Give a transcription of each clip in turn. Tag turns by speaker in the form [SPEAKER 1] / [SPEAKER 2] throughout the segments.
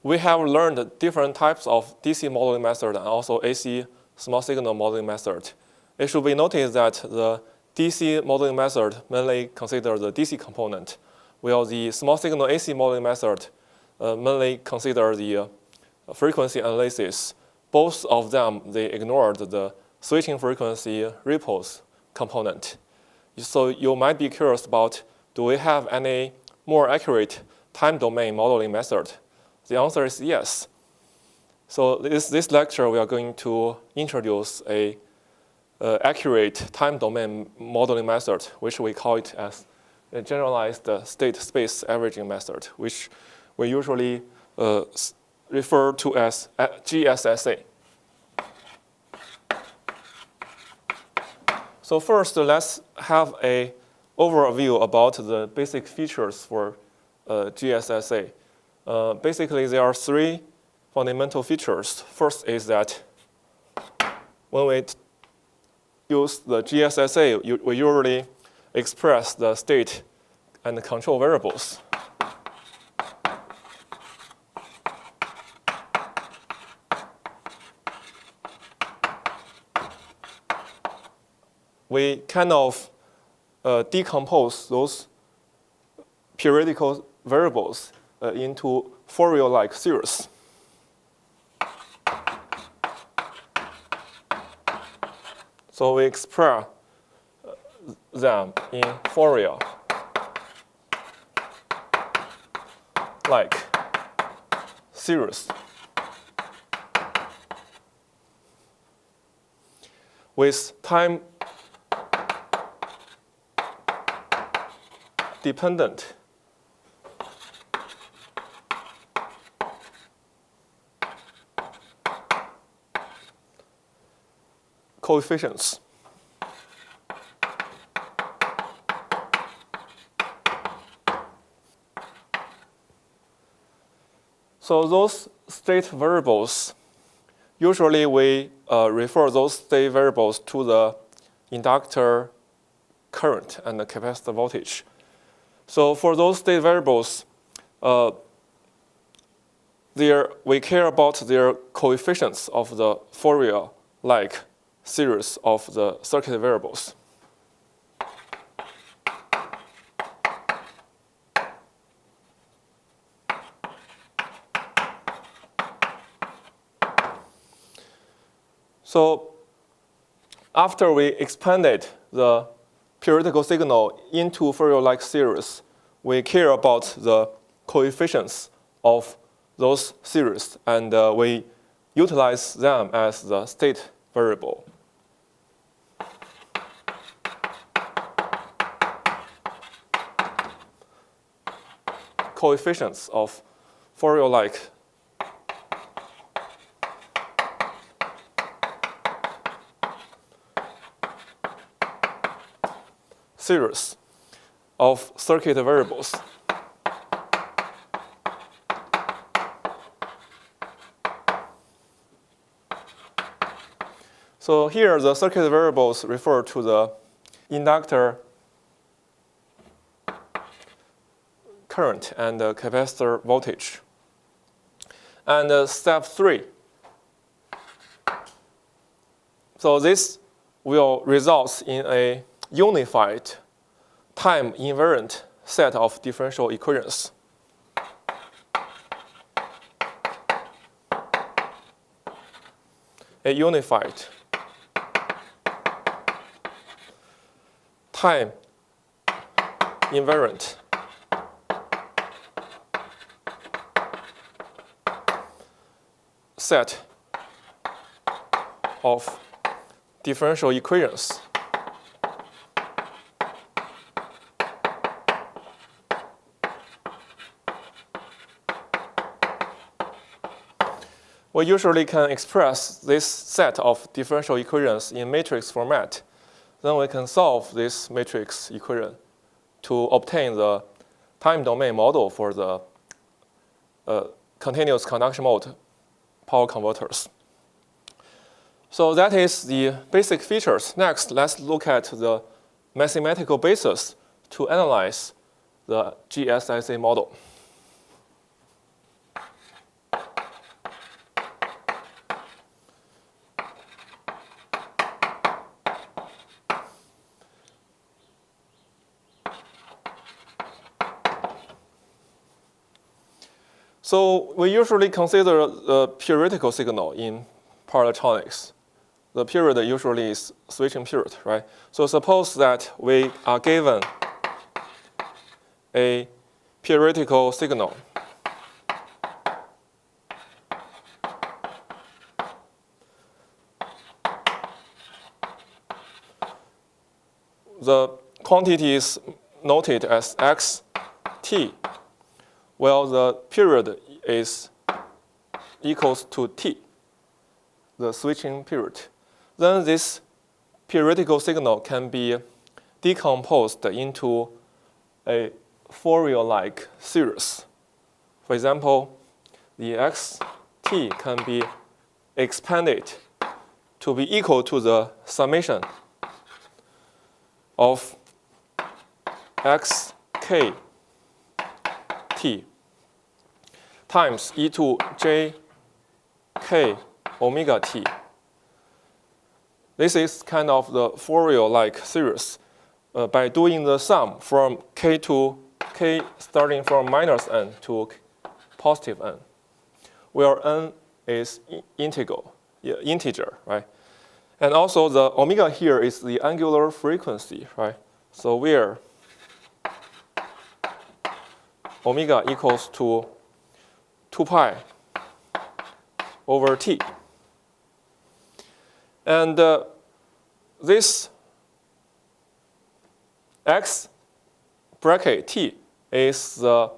[SPEAKER 1] we have learned different types of DC modeling method and also AC small signal modeling method. It should be noticed that the DC modeling method mainly considers the DC component, while the small signal AC modeling method mainly considers the frequency analysis. Both of them, they ignored the switching frequency ripples component. So you might be curious about, do we have any more accurate time domain modeling method? The answer is yes. So this lecture, we are going to introduce a accurate time domain modeling method, which we call it as a generalized state space averaging method, which we usually refer to as GSSA. So first, let's have an overview about the basic features for GSSA. Basically, there are three fundamental features. First is that when we use the GSSA, we usually express the state and control variables. We kind of decompose those periodical variables into Fourier-like series. So we express them in Fourier-like series with time dependent coefficients. So those state variables, usually we refer those state variables to the inductor current and the capacitor voltage. So for those state variables, we care about their coefficients of the Fourier-like series of the circuit variables. So after we expanded the periodical signal into Fourier-like series, we care about the coefficients of those series, and we utilize them as the state variable. Coefficients of Fourier-like series of circuit variables. So here, the circuit variables refer to the inductor current and the capacitor voltage. And step 3. So this will result in a unified time invariant set of differential equations. A unified time invariant set of differential equations. We usually can express this set of differential equations in matrix format. Then we can solve this matrix equation to obtain the time domain model for the continuous conduction mode power converters. So that is the basic features. Next, let's look at the mathematical basis to analyze the GSSA model. So we usually consider the periodical signal in power electronics. The period usually is switching period, right? So suppose that we are given a periodical signal. The quantity is noted as xt, while the period is equals to t, the switching period. Then this periodical signal can be decomposed into a Fourier-like series. For example, the xt can be expanded to be equal to the summation of xk t times e to j k omega t. This is kind of the Fourier-like series. By doing the sum from k to k starting from minus n to positive n, where n is integer, right? And also the omega here is the angular frequency, right? So where omega equals to 2 pi over t. And this x bracket t is the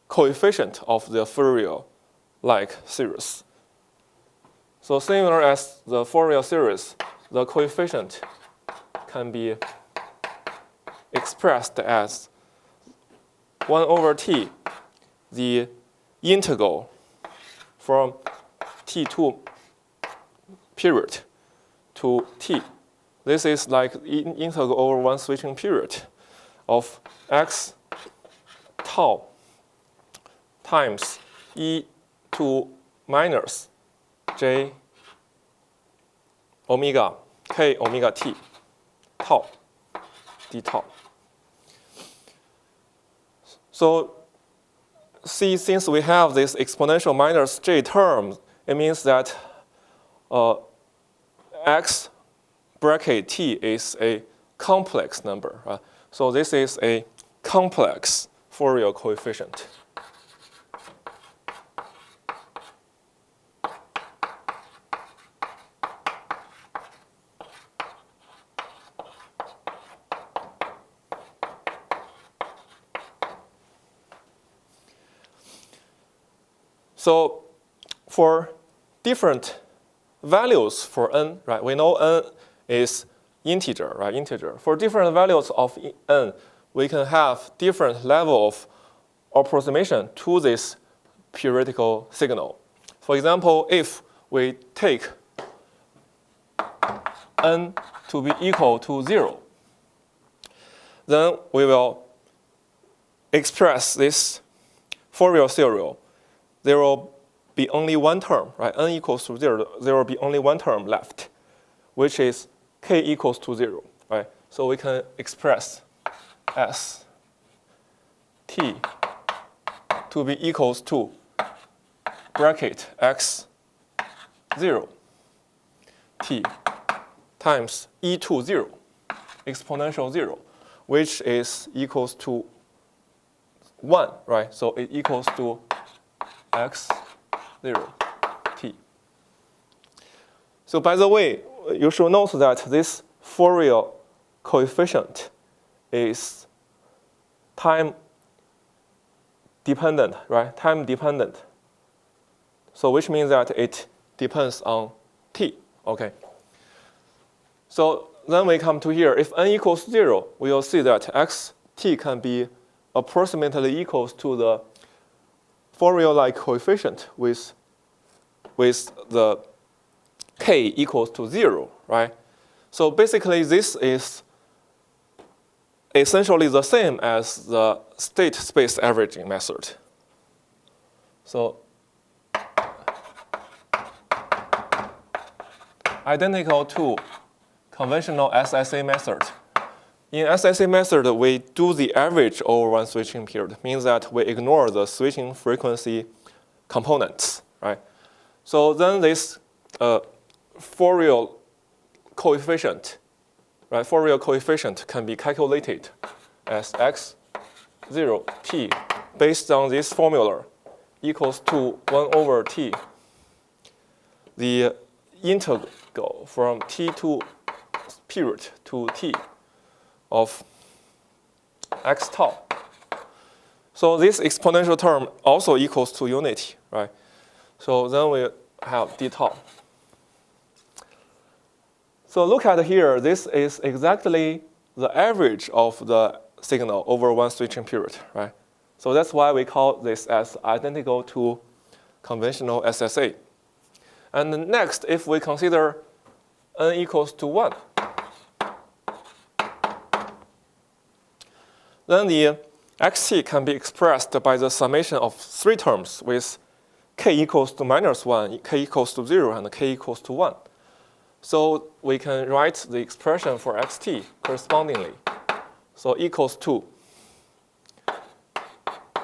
[SPEAKER 1] coefficient of the Fourier-like series. So similar as the Fourier series, the coefficient can be expressed as 1 over t, the integral from t2 period to t. This is like integral over one switching period of x tau times e to minus j omega k omega t tau d tau. So see, since we have this exponential minus j term, it means that x bracket t is a complex number. Right? So this is a complex Fourier coefficient. So for different values for n, right? We know n is integer, right? Integer. For different values of n, we can have different level of approximation to this periodical signal. For example, if we take n to be equal to 0, then we will express this Fourier serial. There will be only one term, right? N equals to 0. There will be only one term left, which is k equals to 0, right? So we can express s t to be equals to bracket x 0 t times e to 0 exponential 0, which is equals to 1, right? So it equals to x 0 t. So by the way, you should note that this Fourier coefficient is time dependent, right? Time dependent. So which means that it depends on t, okay? So then we come to here. If n equals 0, we will see that xt can be approximately equals to the Fourier-like coefficient with the k equals to 0, right? So basically, this is essentially the same as the state space averaging method. So identical to conventional SSA method. In SSA method, we do the average over one switching period. Means that we ignore the switching frequency components, right? So then this Fourier coefficient, right? Fourier coefficient can be calculated as x0 t based on this formula equals to 1 over t, the integral from t to period to t of x tau. So this exponential term also equals to unity, right? So then we have d tau. So look at here, this is exactly the average of the signal over one switching period, right? So that's why we call this as identical to conventional SSA. And next, if we consider n equals to 1, then the xt can be expressed by the summation of three terms with k equals to -1, k equals to 0, and k equals to 1. So we can write the expression for xt correspondingly. So equals to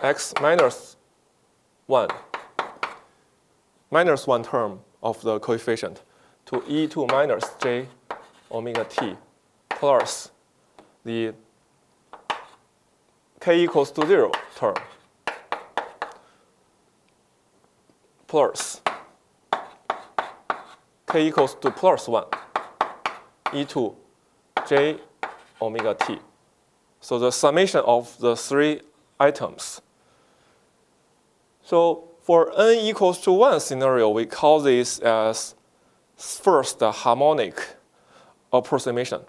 [SPEAKER 1] x minus 1, minus 1 term of the coefficient to e2 minus j omega t plus the k equals to 0 term plus k equals to plus 1 e2 j omega t. So the summation of the three items. So for n equals to 1 scenario, we call this as first harmonic approximation.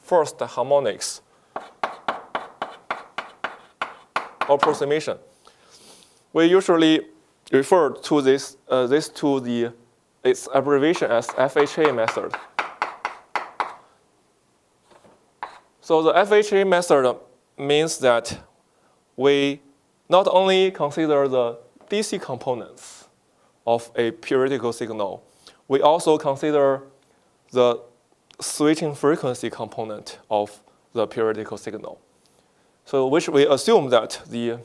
[SPEAKER 1] First harmonics approximation. We usually refer to this its abbreviation as FHA method. So the FHA method means that we not only consider the DC components of a periodical signal, we also consider the switching frequency component of the periodical signal. So which we assume that the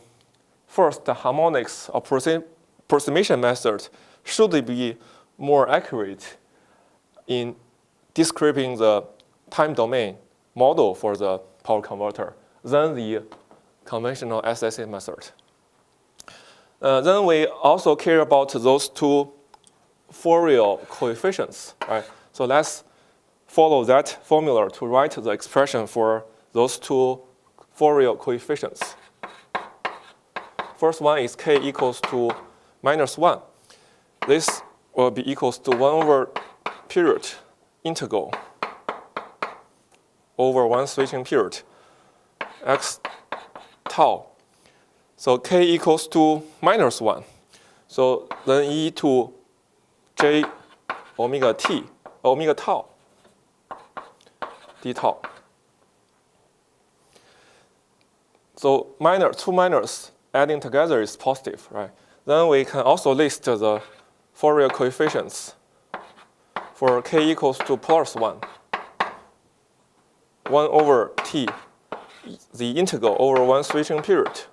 [SPEAKER 1] first harmonics approximation method should be more accurate in describing the time domain model for the power converter than the conventional SSA method. Then we also care about those two Fourier coefficients, right? So let's follow that formula to write the expression for those two Fourier coefficients. First one is k equals to -1. This will be equals to 1 over period integral over one switching period, x tau. So k equals to -1. So then e to j omega t, omega tau, d tau. So two minors adding together is positive, right? Then we can also list the Fourier coefficients for k equals to +1, 1 over t, the integral over one switching period.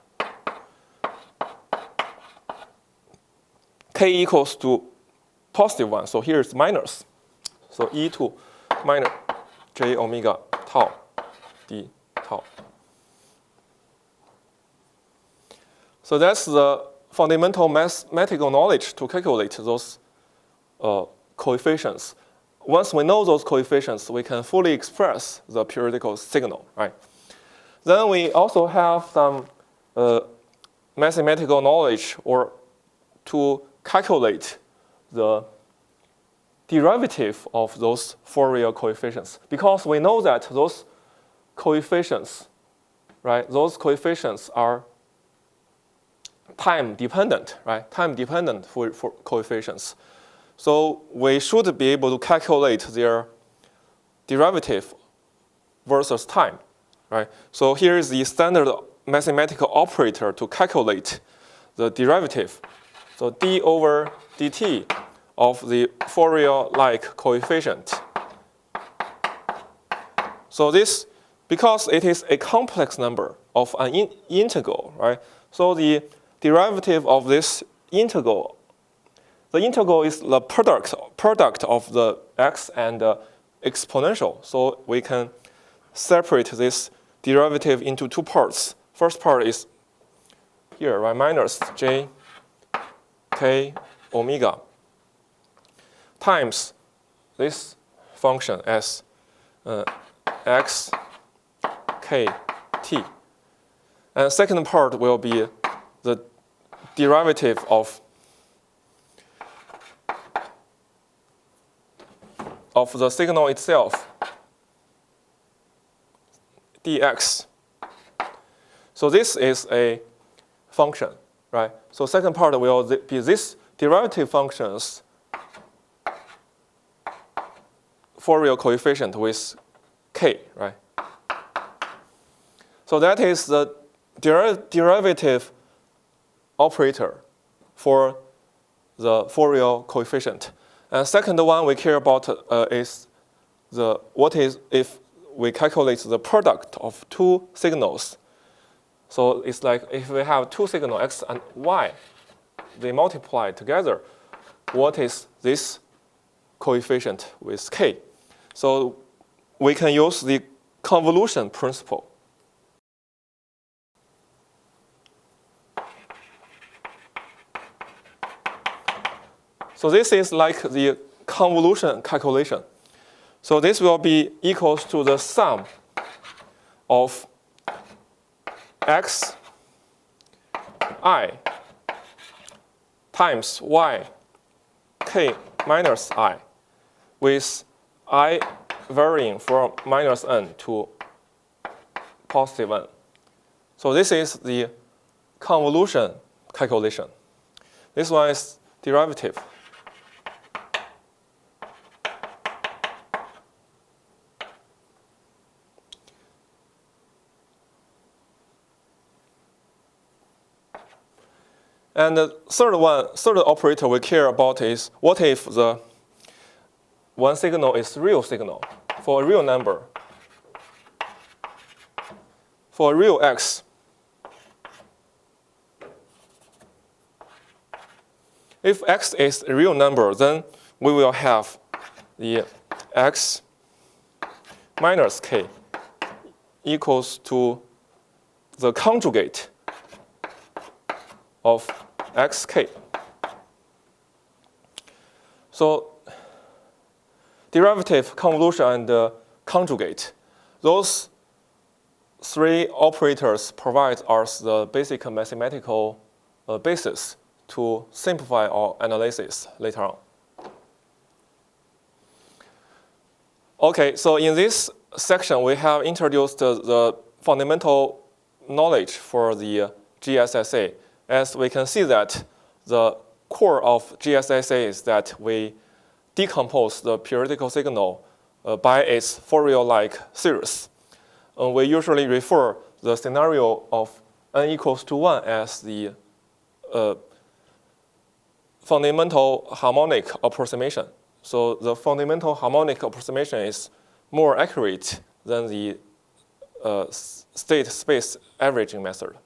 [SPEAKER 1] K equals to +1, so here is minus. So e2 minus j omega tau d tau. So that's the fundamental mathematical knowledge to calculate those coefficients. Once we know those coefficients, we can fully express the periodical signal, right? Then we also have some mathematical knowledge or to calculate the derivative of those Fourier coefficients, because we know that those coefficients, right? Those coefficients are time dependent, right? Time dependent for coefficients. So we should be able to calculate their derivative versus time, right? So here is the standard mathematical operator to calculate the derivative. So d over dt of the Fourier-like coefficient. So this, because it is a complex number of an integral, right? So the derivative of this integral, the integral is the product of the x and exponential. So we can separate this derivative into two parts. First part is here, right? Minus j k omega times this function as x k t. And second part will be the derivative of the signal itself, dx. So this is a function, right? So second part will be this derivative function's Fourier coefficient with k, right? So that is the derivative operator for the Fourier coefficient. And second one we care about is what is if we calculate the product of two signals. So it's like if we have two signals, x and y, they multiply together, what is this coefficient with k? So we can use the convolution principle. So this is like the convolution calculation. So this will be equals to the sum of x I times y k minus I, with I varying from minus n to positive n. So this is the convolution calculation. This one is derivative. And the third operator we care about is what if the one signal is real signal for a real number, for a real x. If x is a real number, then we will have the x minus k equals to the conjugate of xk. So derivative, convolution, and conjugate, those three operators provide us the basic mathematical basis to simplify our analysis later on. Okay, so in this section, we have introduced the fundamental knowledge for the GSSA. As we can see that the core of GSSA is that we decompose the periodical signal by its Fourier-like series. We usually refer the scenario of n equals to 1 as the fundamental harmonic approximation. So the fundamental harmonic approximation is more accurate than the state space averaging method.